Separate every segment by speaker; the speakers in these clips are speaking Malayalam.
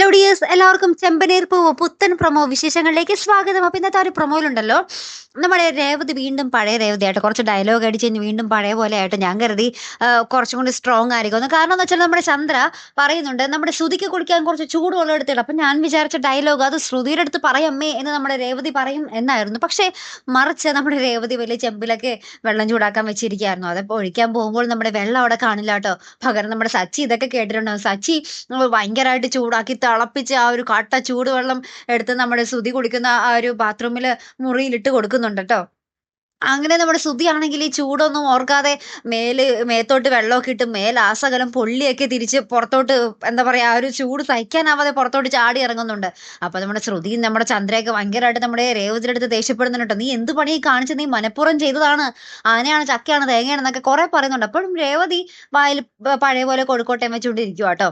Speaker 1: ഹലോ ഡിയേഴ്സ്, എല്ലാവർക്കും ചെമ്പനീർ പൂവ് പുത്തൻ പ്രൊമോ വിശേഷങ്ങളിലേക്ക് സ്വാഗതം. അപ്പൊ ഇന്നത്തെ ആ ഒരു പ്രൊമോയിലുണ്ടല്ലോ, നമ്മുടെ രേവതി വീണ്ടും പഴയ രേവതിയായിട്ട് കുറച്ച് ഡയലോഗ് അടിച്ച് കഴിഞ്ഞ് വീണ്ടും പഴയ പോലെ ആയിട്ട് ഞാൻ കരുതി കുറച്ചും കൂടി സ്ട്രോങ് ആയിരിക്കും. കാരണം എന്ന് വെച്ചാൽ നമ്മുടെ ചന്ദ്ര പറയുന്നുണ്ട് നമ്മുടെ ശ്രുതിക്ക് കുടിക്കാൻ കുറച്ച് ചൂടുവെള്ളം എടുത്തിട്ട്. അപ്പൊ ഞാൻ വിചാരിച്ച ഡയലോഗ് അത് ശ്രുതിയുടെ അടുത്ത് പറയമ്മേ എന്ന് നമ്മുടെ രേവതി പറയും എന്നായിരുന്നു. പക്ഷേ മറിച്ച് നമ്മുടെ രേവതി വലിയ ചെമ്പിലൊക്കെ വെള്ളം ചൂടാക്കാൻ വെച്ചിരിക്കുകയായിരുന്നു. അതപ്പോൾ ഒഴിക്കാൻ പോകുമ്പോൾ നമ്മുടെ വെള്ളം അവിടെ കാണില്ല കേട്ടോ. പകരം നമ്മുടെ സച്ചി ഇതൊക്കെ കേട്ടിട്ടുണ്ടാവും. സച്ചി ഭയങ്കരമായിട്ട് ചൂടാക്കി തിളപ്പിച്ച് ആ ഒരു കട്ട ചൂടുവെള്ളം എടുത്ത് നമ്മുടെ ശ്രുതി കുടിക്കുന്ന ആ ഒരു ബാത്റൂമില് മുറിയിലിട്ട് കൊടുക്കുന്നുണ്ട് ട്ടോ. അങ്ങനെ നമ്മുടെ ശ്രുതിയാണെങ്കിൽ ഈ ചൂടൊന്നും ഓർക്കാതെ മേത്തോട്ട് വെള്ളമൊക്കെ ഇട്ട് മേലാസകലം പൊള്ളിയൊക്കെ തിരിച്ച് പുറത്തോട്ട്, എന്താ പറയാ, ആ ഒരു ചൂട് സഹിക്കാനാവാതെ പുറത്തോട്ട് ചാടി ഇറങ്ങുന്നുണ്ട്. അപ്പൊ നമ്മുടെ ശ്രുതിയും നമ്മുടെ ചന്ദ്രയൊക്കെ ഭയങ്കരമായിട്ട് നമ്മുടെ രേവതിയുടെ അടുത്ത് ദേഷ്യപ്പെടുന്നുണ്ട് ട്ടോ. നീ എന്ത് പണി കാണിച്ചത്? നീ മനഃപൂർവ്വം ചെയ്തതാണ്, ആനയാണ് ചക്കയാണ് തേങ്ങയാണെന്നൊക്കെ കുറെ പറയുന്നുണ്ട്. അപ്പോഴും രേവതി വായിൽ പഴയ പോലെ കോഴിക്കോട്ടയം വെച്ചുകൊണ്ടിരിക്കുക കേട്ടോ.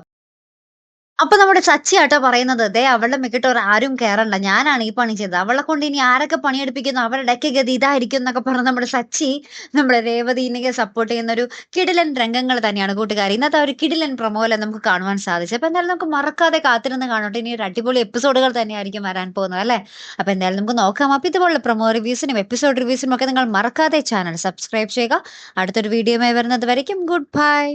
Speaker 1: അപ്പൊ നമ്മുടെ സച്ചിയാട്ടോ പറയുന്നത്, ദേ അവളുടെ മിക്കിട്ട് ആരും കേറണ്ട, ഞാനാണ് ഈ പണി ചെയ്തത്, അവളെ കൊണ്ട് ഇനി ആരൊക്കെ പണിയെടുപ്പിക്കുന്നു അവരുടെയൊക്കെ ഗതി ഇതായിരിക്കും എന്നൊക്കെ പറഞ്ഞ് നമ്മുടെ സച്ചി നമ്മുടെ രേവതിനെ സപ്പോർട്ട് ചെയ്യുന്ന ഒരു കിടിലൻ രംഗങ്ങൾ തന്നെയാണ് കൂട്ടുകാരി ഇന്നത്തെ ഒരു കിടിലൻ പ്രൊമോയില് നമുക്ക് കാണുവാൻ സാധിച്ചത്. അപ്പൊ എന്തായാലും നമുക്ക് മറക്കാതെ കാത്തിരുന്ന് കാണട്ടെ. ഇനി ഒരു അടിപൊളി എപ്പിസോഡുകൾ തന്നെയായിരിക്കും വരാൻ പോകുന്നത് അല്ലേ. അപ്പൊ എന്തായാലും നമുക്ക് നോക്കാം. അപ്പൊ ഇതുപോലുള്ള പ്രൊമോ റിവ്യൂസിനും എപ്പിസോഡ് റിവ്യൂസിനും ഒക്കെ നിങ്ങൾ മറക്കാതെ ചാനൽ സബ്സ്ക്രൈബ് ചെയ്യുക. അടുത്തൊരു വീഡിയോയുമായി വരുന്നത് വരയ്ക്കും ഗുഡ് ബൈ.